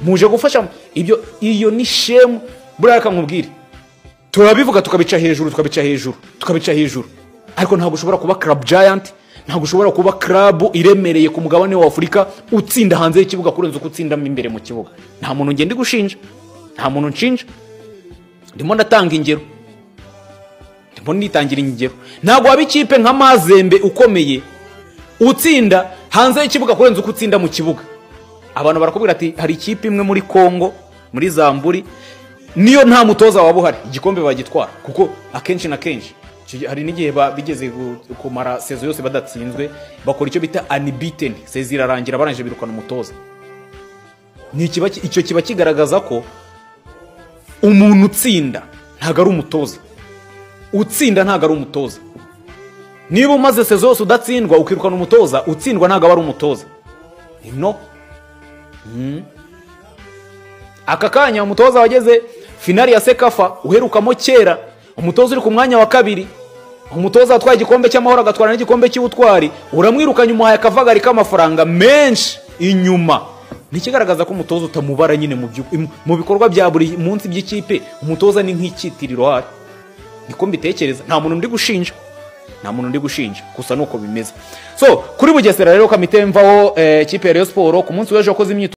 muje gufasha ibyo. Iyo ni shame buraka nkubwire. Turabivuga tukabica hejuru ariko ntabwo ushobora kuba club giant, ntabwo ushobora kuba club iremereye ku mugabane wa Afurika utsinda hanze y'ikibuga kurenza uko utsinda imbere mu kibuga. Nta muntu ngende gushinja, nta muntu nshinja, ndimo ndatanga ingero, ndimo nitangira ingero. Ntabwo waba ikipe nka Mazembe ukomeye utsinda hanze y'ikibuga kurenza uko utsinda mu kibuga. Abantu barakubwira ati hari ikipe imwe muri Kongo, muri Zamburi, niyo nta mutoza waba uhari igikombe bagitwara, kuko akenshi na kenshi hari n'igihe bigeze kumara sezo yose badatsinzwe, bakora icyo bita unbeaten, sezo irarangira baranje birukana umutoza. Icyo kiba kigaragaza ko umuntu utsinda ntago ari umutoza, utsinda ntago ari umutoza. Niba umaze sezo yose udatsindwa ukirukana umutoza, utsindwa ntago ari umutoza. No. Aka kanya umutoza wageze finali ya Sekafa uherukamo kera, umutoza uri ku mwanya wa kabiri, umutoza atwaye igikombe cy'amahoro agatwara n'igikombe cy'ubutwari, uramwirukanye umuhaye akavagari k'amafaranga menshi inyuma. Nikigaragaza ko umutoza utamubara nyine mu bikorwa bya buri munsi by'ikipe. Umutoza ni nk'icyitiriro hari, niko mbitekereza. Nta muntu ndi gushinja, gusa nuko bimeze. So kuri Bugesera rero Kamite mvaho kipe ya Rayon Sport ku munsi w'ejo koze imyitozo